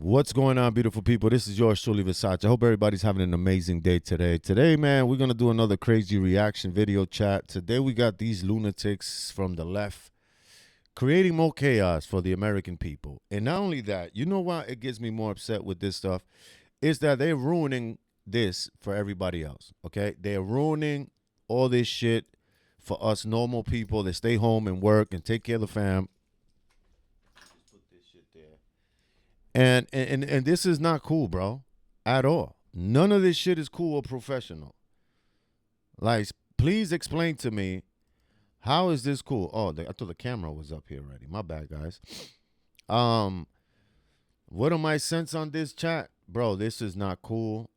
What's going on, beautiful people? This is yours truly, Versace. I hope everybody's having an amazing day today. Today, man, we're going to do another crazy reaction video chat. Today, we got these lunatics from the left creating more chaos for the American people. And not only that, you know why it gets me more upset with this stuff? Is that they're ruining this for everybody else, okay? They're ruining all this shit for us normal people that stay home and work and take care of the fam. Put this shit there. And this is not cool, bro, at all. None of this shit is cool or professional. Like, please explain to me, how is this cool? Oh, I thought the camera was up here already. My bad, guys. What are my sense on this chat? Bro, this is not cool.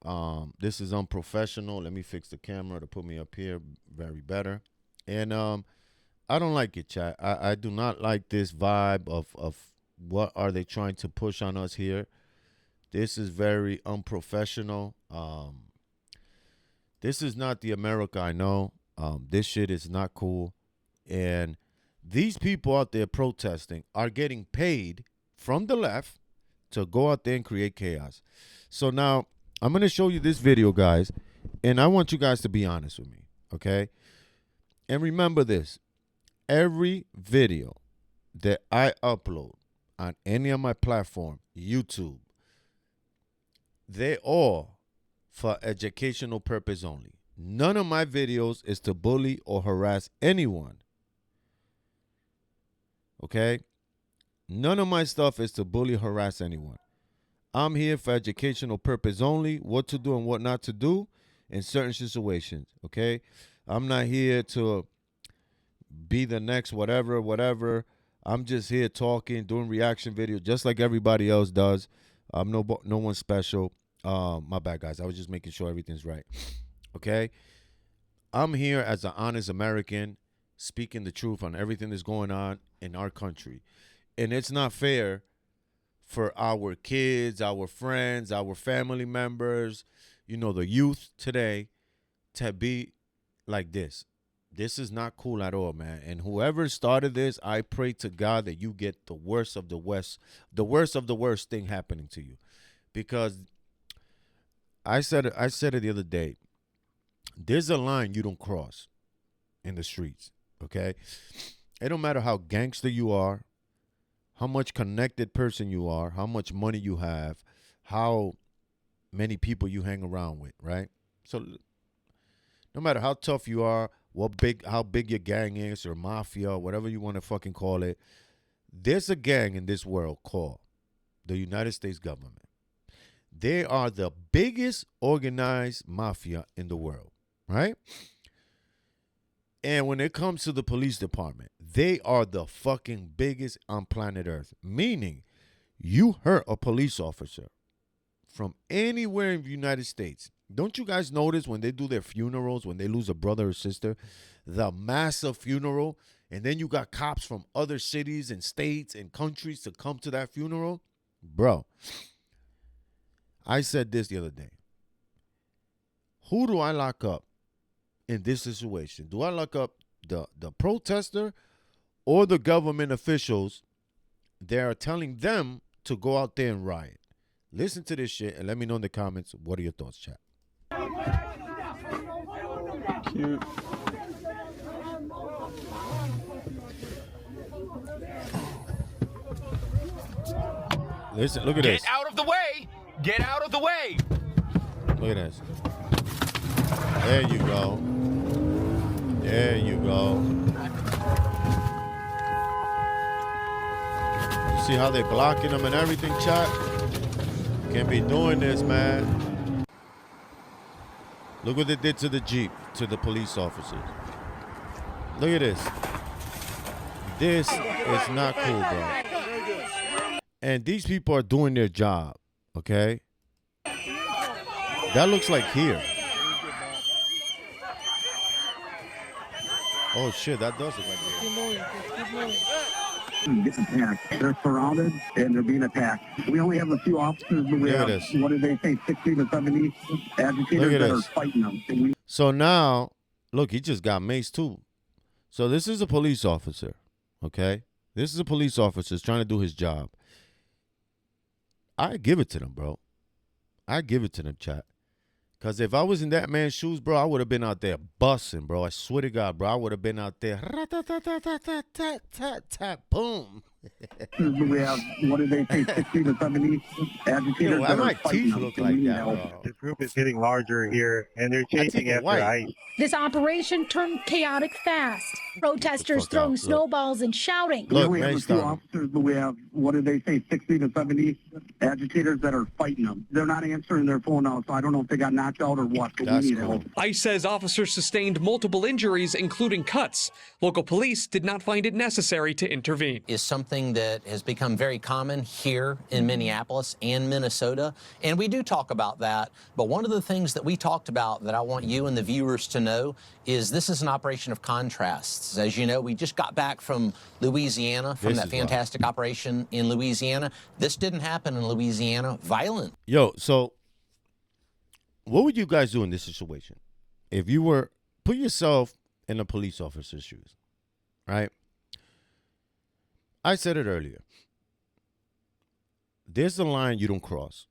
This is unprofessional. Let me fix the camera to put me up here very better. And I don't like it, chat. I do not like this vibe of what are they trying to push on us here. This is very unprofessional. This is not the America I know. This shit is not cool. And these people out there protesting are getting paid from the left to go out there and create chaos. So now I'm going to show you this video, guys, and I want you guys to be honest with me, okay? And remember this, every video that I upload on any of my platform, YouTube, they all for educational purpose only. None of my videos is to bully or harass anyone. Okay? None of my stuff is to bully, harass anyone. I'm here for educational purpose only, what to do and what not to do in certain situations, okay? I'm not here to be the next whatever. I'm just here talking, doing reaction videos just like everybody else does. I'm no one special. My bad, guys. I was just making sure everything's right, okay? I'm here as an honest American speaking the truth on everything that's going on in our country. And it's not fair for our kids, our friends, our family members, you know, the youth today to be like this. This is not cool at all, man. And whoever started this, I pray to God that you get the worst of the worst of the worst thing happening to you. Because I said it the other day, there's a line you don't cross in the streets, okay? It don't matter how gangster you are, how much connected person you are, how much money you have, how many people you hang around with, right? So no matter how tough you are, how big your gang is or mafia or whatever you want to fucking call it, there's a gang in this world called the United States government. They are the biggest organized mafia in the world, right? And when it comes to the police department, they are the fucking biggest on planet Earth. Meaning, you hurt a police officer from anywhere in the United States. Don't you guys notice when they do their funerals, when they lose a brother or sister, the massive funeral, and then you got cops from other cities and states and countries to come to that funeral? Bro, I said this the other day. Who do I lock up in this situation? Do I lock up the protester or the government officials that are telling them to go out there and riot? Listen to this shit and let me know in the comments, what are your thoughts, chat? Cute. Listen, look at this. Get out of the way! Get out of the way! Look at this. There you go. There you go. You see how they blocking them and everything, chat? Can't be doing this, man. Look what they did to the Jeep, to the police officers. Look at this. This is not cool, bro. And these people are doing their job, okay? That looks like here. Oh shit, that does look like here. Get attacked. They're surrounded and they're being attacked. We only have a few officers, but we have, what did they say, 60 to 70 agitators that are fighting them. So now, look, he just got maced too. So this is a police officer, okay? This is a police officer trying to do his job. I give it to them, bro. I give it to them, chat. Because if I was in that man's shoes, bro, I would have been out there busting, bro. I swear to God, bro. I would have been out there. Boom. We have, what did they say, 60 to 70 agitators Why that my are fighting teeth them. look And like we need that, help. bro? The group is getting larger here, and they're I chasing think after white. ICE. This operation turned chaotic fast. Protesters throwing Look. snowballs and shouting. We Look, only have man, a few stop. officers, but we have, what did they say, 60 to 70 agitators that are fighting them. They're not answering their phone now, so I don't know if they got knocked out or what, but That's we need cool. help. ICE says officers sustained multiple injuries, including cuts. Local police did not find it necessary to intervene. Is something that has become very common here in Minneapolis and Minnesota, and we do talk about that. But one of the things that we talked about that I want you and the viewers to know is this is an operation of contrasts. As you know, we just got back from Louisiana, from This that is why. fantastic operation in Louisiana. This didn't happen in Louisiana. Violent. Yo, so what would you guys do in this situation? If you were, put yourself in a police officer's shoes, right? I said it earlier. There's a line you don't cross,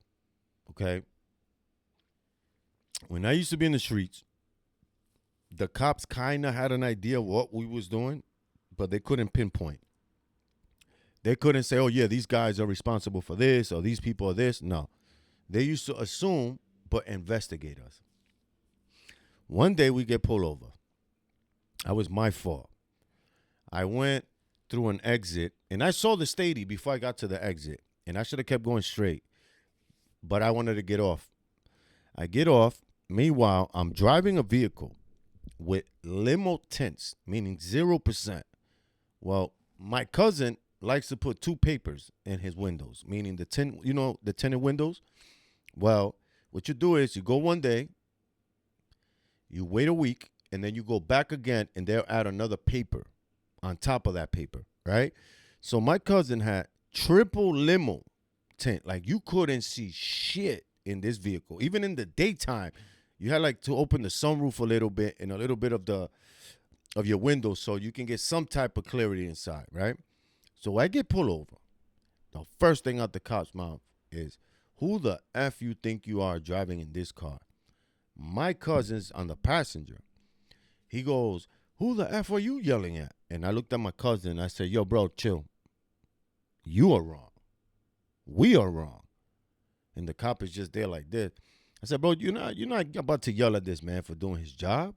okay? When I used to be in the streets, the cops kind of had an idea what we was doing, but they couldn't pinpoint. They couldn't say, oh, yeah, these guys are responsible for this or these people are this. No. They used to assume but investigate us. One day we get pulled over. That was my fault. I went through an exit, and I saw the Stady before I got to the exit, and I should have kept going straight, but I wanted to get off. I get off. Meanwhile, I'm driving a vehicle with limo tints, meaning 0%. Well, my cousin likes to put two papers in his windows, meaning the tinted windows. Well, what you do is you go one day, you wait a week, and then you go back again, and they'll add another paper on top of that paper, right? So my cousin had triple limo tint. Like, you couldn't see shit in this vehicle. Even in the daytime, you had like to open the sunroof a little bit and a little bit of your window so you can get some type of clarity inside, right? So I get pulled over. The first thing out the cop's mouth is, who the F you think you are driving in this car? My cousin's on the passenger. He goes, who the F are you yelling at? And I looked at my cousin and I said, yo, bro, chill. You are wrong. We are wrong. And the cop is just there like this. I said, bro, you're not about to yell at this man for doing his job.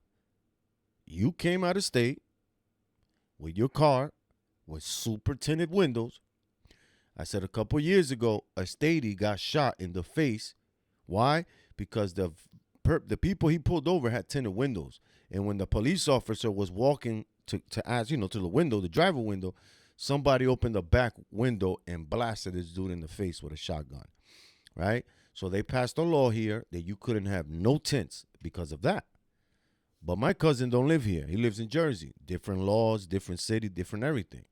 You came out of state with your car with super tinted windows. I said a couple years ago, a Stady got shot in the face. Why? Because the people he pulled over had tinted windows. And when the police officer was walking to ask, to the window, the driver window, somebody opened the back window and blasted this dude in the face with a shotgun, right? So they passed a law here that you couldn't have no tints because of that. But my cousin don't live here. He lives in Jersey. Different laws, different city, different everything,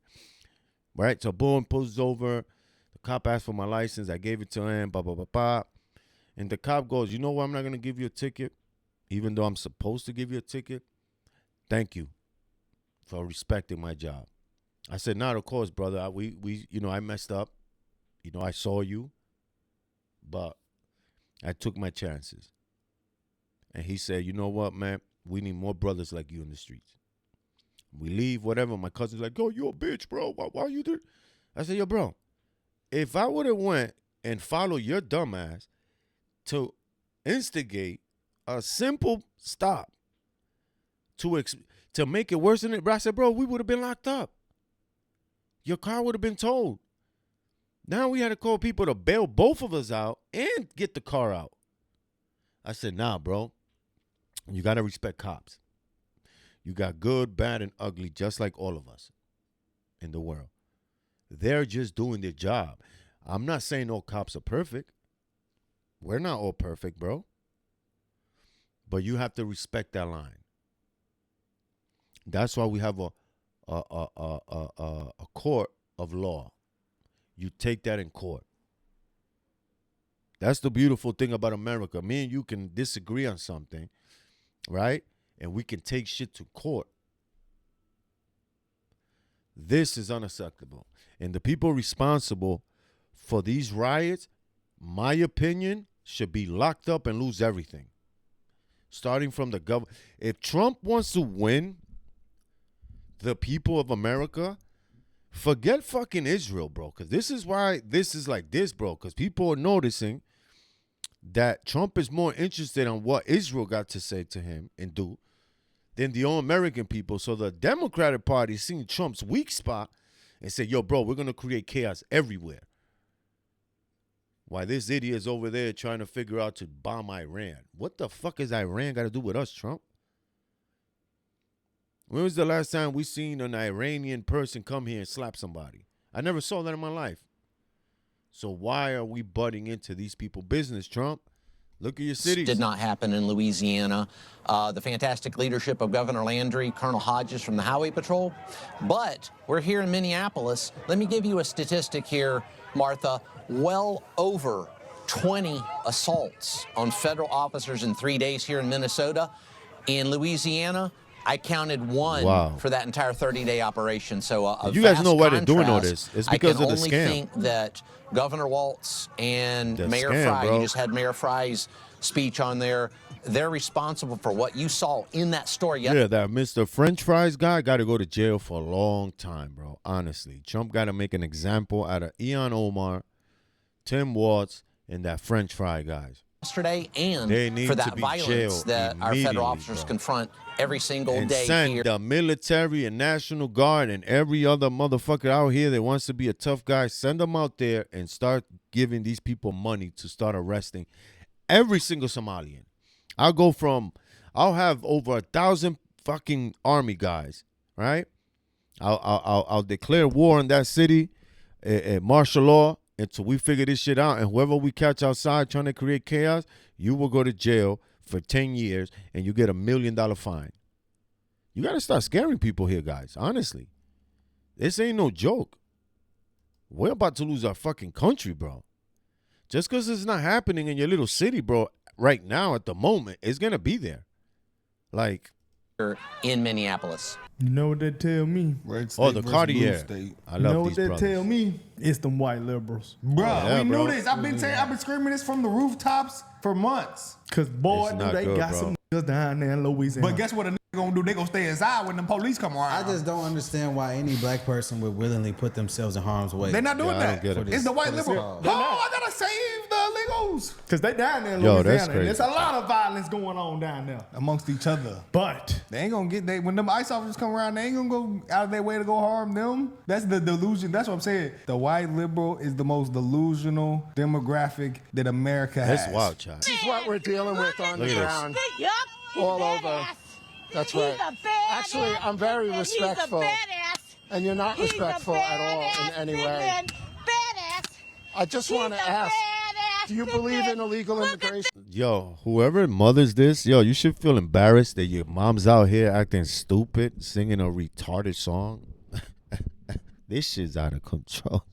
right? So boom, pulls over. The cop asked for my license. I gave it to him, blah, blah, blah, blah. And the cop goes, you know what? I'm not going to give you a ticket, even though I'm supposed to give you a ticket. Thank you for respecting my job. I said, not of course, brother. I messed up. I saw you, but I took my chances. And he said, you know what, man? We need more brothers like you in the streets. We leave, whatever. My cousin's like, yo, you a bitch, bro. Why you there? I said, yo, bro, if I would have went and followed your dumb ass to instigate a simple stop to make it worse than it, I said, bro, we would have been locked up. Your car would have been towed. Now we had to call people to bail both of us out and get the car out. I said, nah, bro. You got to respect cops. You got good, bad, and ugly, just like all of us in the world. They're just doing their job. I'm not saying all cops are perfect. We're not all perfect, bro. But you have to respect that line. That's why we have a court of law. You take that in court. That's the beautiful thing about America. Me and you can disagree on something, right? And we can take shit to court. This is unacceptable. And the people responsible for these riots my opinion, should be locked up and lose everything. Starting from the government. If Trump wants to win the people of America, forget fucking Israel, bro. Because this is why this is like this, bro. Because people are noticing that Trump is more interested in what Israel got to say to him and do than the own American people. So the Democratic Party seen Trump's weak spot and said, yo, bro, we're going to create chaos everywhere. Why this idiot is over there trying to figure out to bomb Iran. What the fuck is Iran got to do with us, Trump? When was the last time we seen an Iranian person come here and slap somebody? I never saw that in my life. So why are we butting into these people's business, Trump? Look at your cities. Did not happen in Louisiana. The fantastic leadership of Governor Landry, Colonel Hodges from the Highway Patrol. But we're here in Minneapolis. Let me give you a statistic here, Martha. Well over 20 assaults on federal officers in 3 days here in Minnesota. In Louisiana, I counted one for that entire 30-day operation. So you guys know why they're doing all this. It's because of the scam. I can only think that Governor Walz and Mayor Fry, you just had Mayor Fry's speech on there, they're responsible for what you saw in that story. Yeah, that Mr. French Fries guy got to go to jail for a long time, bro. Honestly, Trump got to make an example out of Ilhan Omar, Tim Walz, and that French fry guys. Yesterday, and for that violence that our federal officers confront every single day send here. The military and National Guard and every other motherfucker out here that wants to be a tough guy, send them out there and start giving these people money to start arresting every single Somalian. I'll have over 1,000 fucking army guys, right? I'll declare war on that city, martial law, until we figure this shit out. And whoever we catch outside trying to create chaos, you will go to jail for 10 years and you get $1 million fine. You got to start scaring people here, guys. Honestly, this ain't no joke. We're about to lose our fucking country, bro. Just because it's not happening in your little city, bro, right now at the moment, it's going to be there. Like, in Minneapolis. You know what they tell me? The Cartier. I love these brothers. You know what they tell me? It's them white liberals. Bro, yeah, we bro. knew this. I've been screaming this from the rooftops for months. Cause boy, It's not they good, got bro. some niggas down there in Louisiana. But guess what a nigga gonna do? They gonna stay inside when the police come around. I just don't understand why any black person would willingly put themselves in harm's way. They're not doing I that. don't get it. It's the white liberal. I gotta save the illegals. Cause they down there in Yo, Louisiana. that's crazy. And there's a lot of violence going on down there. Amongst each other. But They ain't gonna get when them ICE officers come around, they ain't gonna go out of their way to go harm them. That's the delusion. That's what I'm saying. The white liberal is the most delusional demographic that America has. That's wild, child. This is what we're dealing with on the Look at this. ground, all over. That's right. Actually, I'm very respectful, and you're not respectful at all in any way. I just want to ask, do you believe in illegal immigration? Yo, whoever mothers this, yo, you should feel embarrassed that your mom's out here acting stupid, singing a retarded song. This shit's out of control.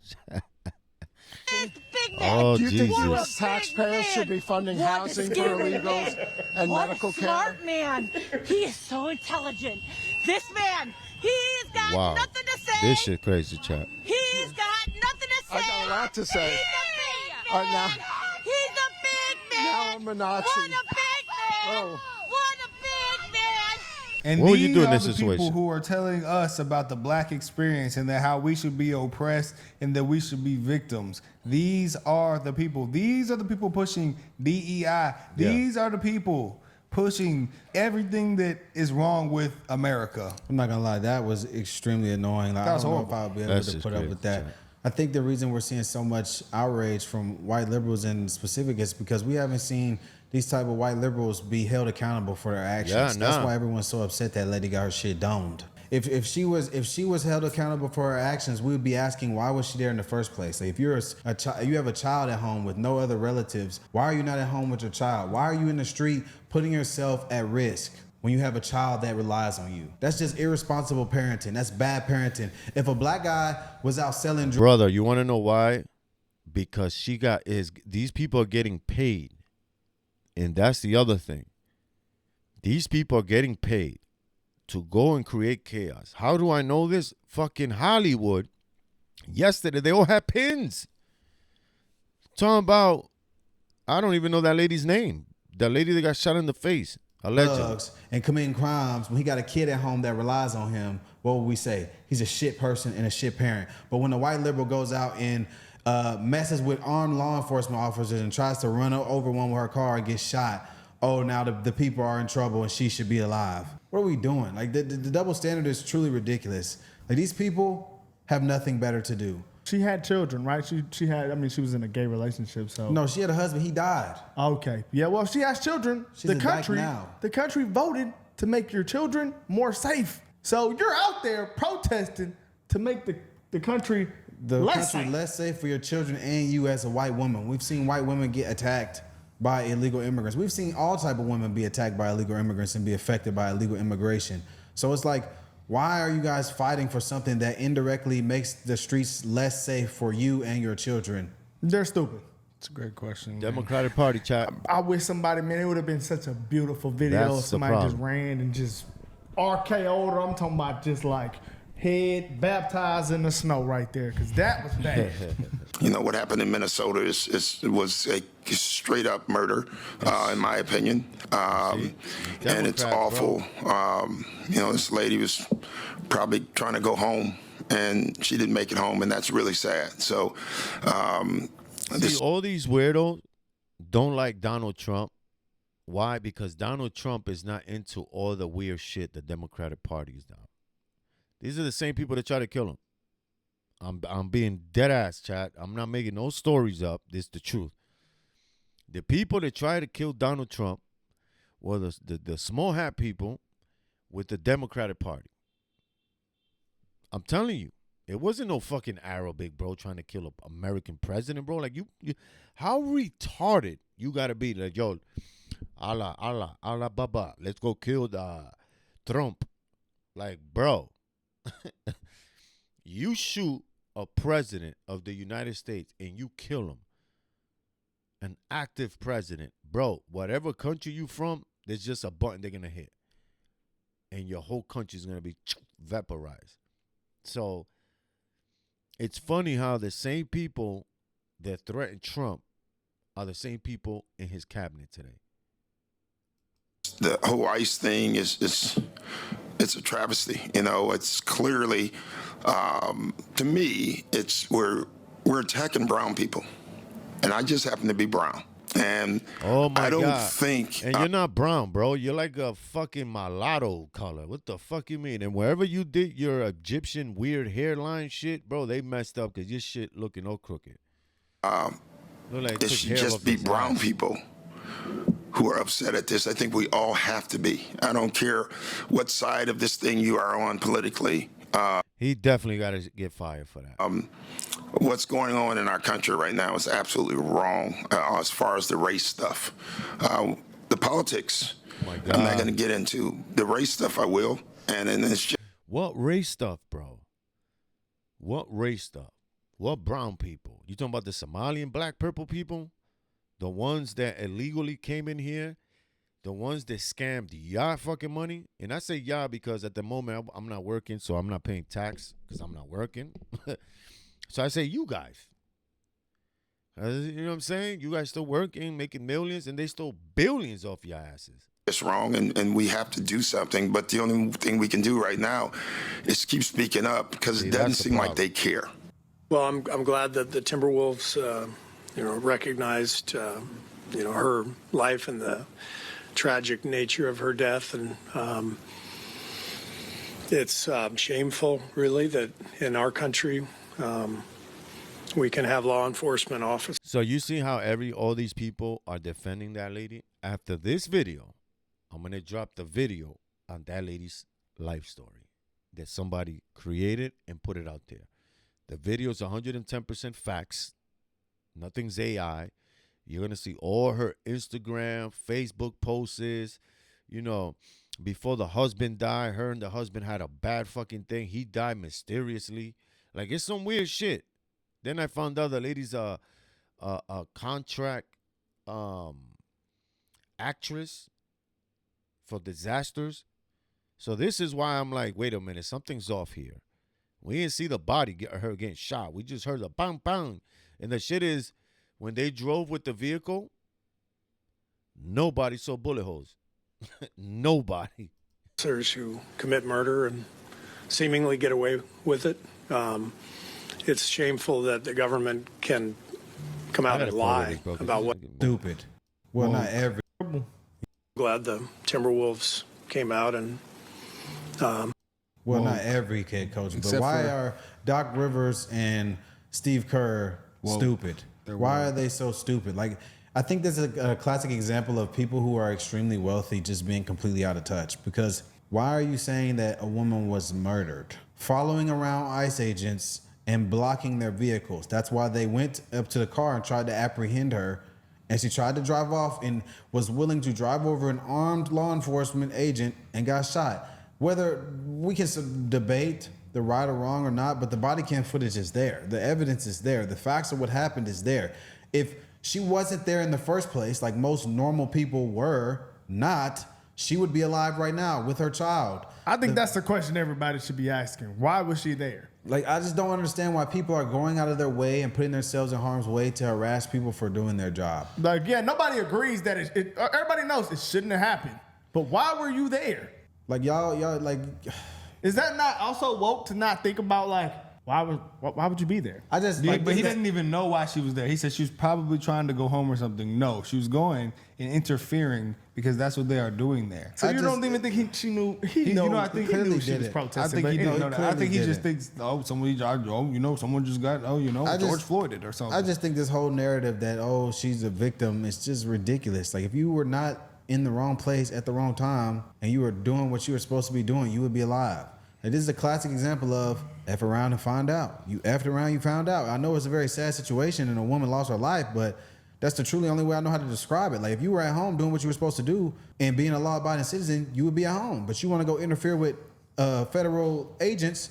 Oh, Do you think Jesus. U.S. taxpayers should be funding housing for illegals and medical care? Smart man. He is so intelligent. This man, he's got Wow. nothing to say. This shit crazy, chat. He's got nothing to say. I got a lot to say. He's a big All right, man. now- He's a big man. Now I'm a Nazi. What a big man. Oh. What a big man. And What would these you do in are this the situation? people who are telling us about the black experience and that how we should be oppressed and that we should be victims. These are the people. These are the people pushing DEI. These are the people pushing everything that is wrong with America. I'm not gonna lie, that was extremely annoying. Like, That I was don't know horrible. if I'll be able That's to just put up crazy, with that. Jack. I think the reason we're seeing so much outrage from white liberals in specific is because we haven't seen these type of white liberals be held accountable for their actions. Yeah, That's nah. why everyone's so upset that Lady got her shit domed. If she was held accountable for her actions, we would be asking why was she there in the first place? Like if you're a child, you have a child at home with no other relatives. Why are you not at home with your child? Why are you in the street putting yourself at risk when you have a child that relies on you? That's just irresponsible parenting. That's bad parenting. If a black guy was out selling drugs, Brother, you want to know why? Because these people are getting paid. And that's the other thing. These people are getting paid to go and create chaos. How do I know this? Fucking Hollywood. Yesterday, they all had pins. Talking about I don't even know that lady's name. The lady that got shot in the face. Allegedly. Thugs and committing crimes. When he got a kid at home that relies on him, what would we say? He's a shit person and a shit parent. But when the white liberal goes out and messes with armed law enforcement officers and tries to run over one with her car and gets shot, oh, now the people are in trouble and she should be alive. What are we doing? Like the double standard is truly ridiculous. Like these people have nothing better to do. She had children, right? She had, I mean, she was in a gay relationship, so. No, she had a husband. He died. Okay. Yeah, well, she has children. She's a dyke now. The country voted to make your children more safe. So you're out there protesting to make the country less safe for your children and you as a white woman. We've seen white women get attacked by illegal immigrants. We've seen all type of women be attacked by illegal immigrants and be affected by illegal immigration. So it's like, why are you guys fighting for something that indirectly makes the streets less safe for you and your children? They're stupid. It's a great question. Democratic Party, chat. I wish somebody, man, it would have been such a beautiful video if somebody just ran and just RKO'd her. I'm talking about just like head baptized in the snow right there, because that was bad. You know, what happened in Minnesota was a straight up murder, in my opinion. And it's awful. You know, this lady was probably trying to go home and she didn't make it home, and that's really sad. So, see, all these weirdos don't like Donald Trump. Why? Because Donald Trump is not into all the weird shit the Democratic Party is down. These are the same people that try to kill him. I'm being dead ass, chat. I'm not making no stories up. This is the truth. The people that try to kill Donald Trump were the small hat people with the Democratic Party. I'm telling you, it wasn't no fucking Arabic, bro, trying to kill an American president, bro. Like, you how retarded you gotta be? Like, yo, Allah, Baba, let's go kill Trump. Like, bro, you shoot a president of the United States and you kill him, an active president, bro, whatever country you from, there's just a button they're gonna hit and your whole country's gonna be vaporized. So it's funny how the same people that threaten Trump are the same people in his cabinet today. The whole ICE thing is it's a travesty. You know, it's clearly, to me, we're attacking brown people, and I just happen to be brown. And I don't think. And you're not brown, bro. You're like a fucking mulatto color. What the fuck you mean? And wherever you did your Egyptian weird hairline shit, bro, they messed up because your shit looking all crooked. It should just be brown people who are upset at this. I think we all have to be. I don't care what side of this thing you are on politically. He definitely got to get fired for that. What's going on in our country right now is absolutely wrong as far as the race stuff. The politics, I'm not going to get into. The race stuff, I will. And then it's just. What race stuff, bro? What race stuff? What brown people? You talking about the Somalian black purple people? The ones that illegally came in here? The ones that scammed y'all fucking money? And I say y'all because at the moment I'm not working, so I'm not paying tax because I'm not working. So I say you guys. You know what I'm saying? You guys still working, making millions, and they stole billions off your asses. It's wrong, and we have to do something. But the only thing we can do right now is keep speaking up because it doesn't seem like they care. Well, I'm glad that the Timberwolves, recognized, her life and the tragic nature of her death, and it's shameful, really, that in our country we can have law enforcement officers. So you see how all these people are defending that lady? After this video, I'm gonna drop the video on that lady's life story that somebody created and put it out there. The video is 110% facts. Nothing's AI. You're going to see all her Instagram, Facebook posts. Before the husband died, her and the husband had a bad fucking thing. He died mysteriously. Like, it's some weird shit. Then I found out the lady's a contract actress for disasters. So this is why I'm like, wait a minute, something's off here. We didn't see the body her getting shot. We just heard the bang, bang. And the shit is, when they drove with the vehicle, Nobody saw bullet holes. Nobody. Officers who commit murder and seemingly get away with it. It's shameful that the government can come out and lie about what. Stupid. Well, not every. Glad the Timberwolves came out and. Well, not every head coach, but why are Doc Rivers and Steve Kerr stupid? Why are they so stupid? Like, I think this is a classic example of people who are extremely wealthy just being completely out of touch. Because why are you saying that a woman was murdered? Following around ICE agents and blocking their vehicles. That's why they went up to the car and tried to apprehend her. And she tried to drive off and was willing to drive over an armed law enforcement agent and got shot. Whether we can debate the right or wrong or not, but the body cam footage is there. The evidence is there. The facts of what happened is there. If she wasn't there in the first place, like most normal people were not, she would be alive right now with her child. I think that's the question everybody should be asking. Why was she there? Like, I just don't understand why people are going out of their way and putting themselves in harm's way to harass people for doing their job. Like, yeah, nobody agrees that everybody knows it shouldn't have happened. But why were you there? Like, y'all, like... Is that not also woke to not think about, like, why would you be there? I just, but he didn't even know why she was there. He said she was probably trying to go home or something. No, she was going and interfering because that's what they are doing there. So don't even think she knew? He knew she was protesting. I think he didn't know that. I think he just thinks, someone just got, George Floyd it or something. I just think this whole narrative that, she's a victim, is just ridiculous. Like, if you were not in the wrong place at the wrong time and you were doing what you were supposed to be doing, you would be alive. And this is a classic example of F around and find out. You effed around, you found out. I know it's a very sad situation and a woman lost her life, but that's the truly only way I know how to describe it. Like, if you were at home doing what you were supposed to do and being a law-abiding citizen, you would be at home. But you want to go interfere with federal agents,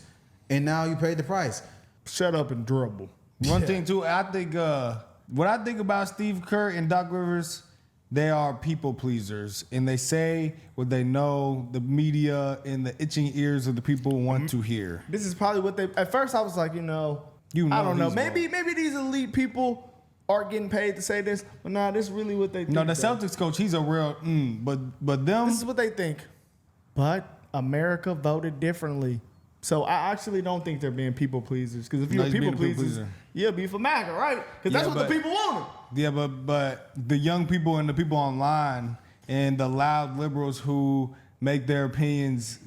and now you paid the price. Shut up and dribble. One thing, too, I think what I think about Steve Kerr and Doc Rivers, they are people pleasers, and they say what they know, the media and the itching ears of the people want to hear. This is probably what they... At first, I was like, I don't know. Maybe these elite people are getting paid to say this, but nah, this is really what they think. No, the Celtics coach, he's a real... but them... This is what they think. But America voted differently. So I actually don't think they're being people pleasers. Because if you're people pleasers, you'll be for MAGA, right? Because that's what the people wanted. Yeah, but the young people and the people online and the loud liberals who make their opinions,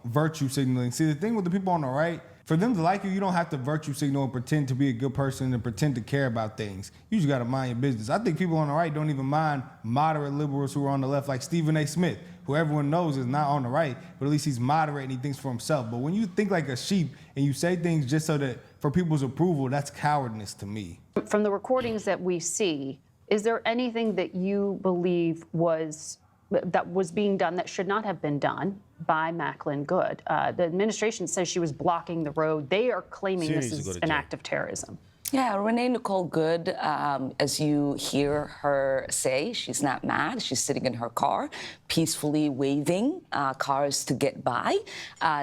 virtue signaling. See, the thing with the people on the right, for them to like you, you don't have to virtue signal and pretend to be a good person and pretend to care about things. You just got to mind your business. I think people on the right don't even mind moderate liberals who are on the left, like Stephen A. Smith, who everyone knows is not on the right, but at least he's moderate and he thinks for himself. But when you think like a sheep and you say things just so that for people's approval, that's cowardness to me. From the recordings that we see, is there anything that you believe was being done that should not have been done by Macklin Good? The administration says she was blocking the road. They are claiming this is an act of terrorism. Yeah, Renee Nicole Good, as you hear her say, she's not mad. She's sitting in her car, peacefully waving cars to get by.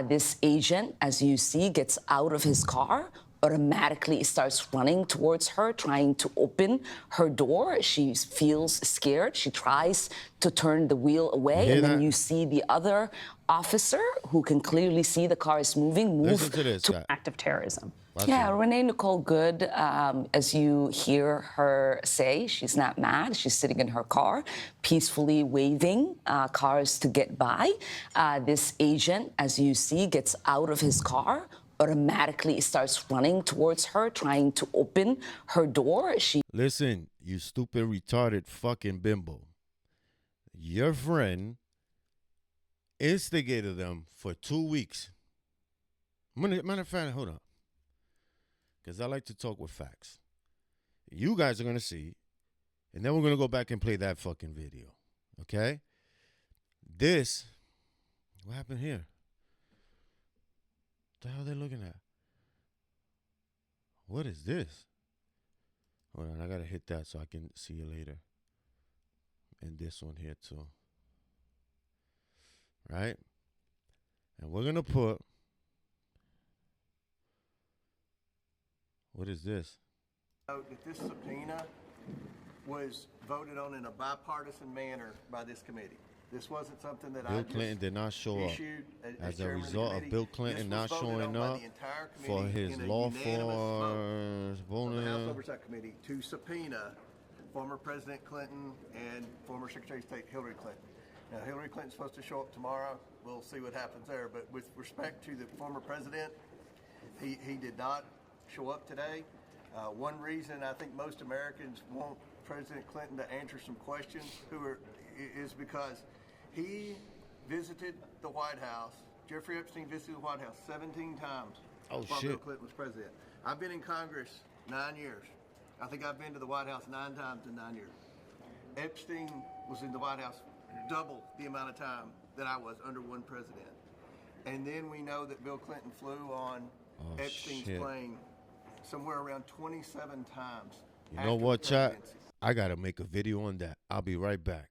This agent, as you see, gets out of his car, automatically starts running towards her, trying to open her door. She feels scared. She tries to turn the wheel away, and then you see the other officer, who can clearly see the car is moving, move to an act of terrorism. Yeah, Renee Nicole Good, as you hear her say, she's not mad. She's sitting in her car, peacefully waving cars to get by. This agent, as you see, gets out of his car, automatically starts running towards her, trying to open her door. Listen, you stupid, retarded fucking bimbo. Your friend instigated them for 2 weeks. Matter of fact, hold on. Because I like to talk with facts. You guys are going to see, and then we're going to go back and play that fucking video. Okay? What happened here? What the hell are they looking at? What is this? Hold on, I got to hit that so I can see you later. And this one here too. Right? And we're going to put... What is this? That this subpoena was voted on in a bipartisan manner by this committee. This wasn't something that Bill Clinton did not show up. As a result of Bill Clinton not showing up for his lawful voting, the House Oversight Committee to subpoena former President Clinton and former Secretary of State Hillary Clinton. Now, Hillary Clinton's supposed to show up tomorrow. We'll see what happens there. But with respect to the former president, he did not show up today. One reason I think most Americans want President Clinton to answer some questions is because he visited the White House. Jeffrey Epstein visited the White House 17 times while Bill Clinton was president. I've been in Congress 9 years. I think I've been to the White House 9 times in 9 years. Epstein was in the White House double the amount of time that I was under one president. And then we know that Bill Clinton flew on Epstein's plane somewhere around 27 times. You know what, chat? I got to make a video on that. I'll be right back.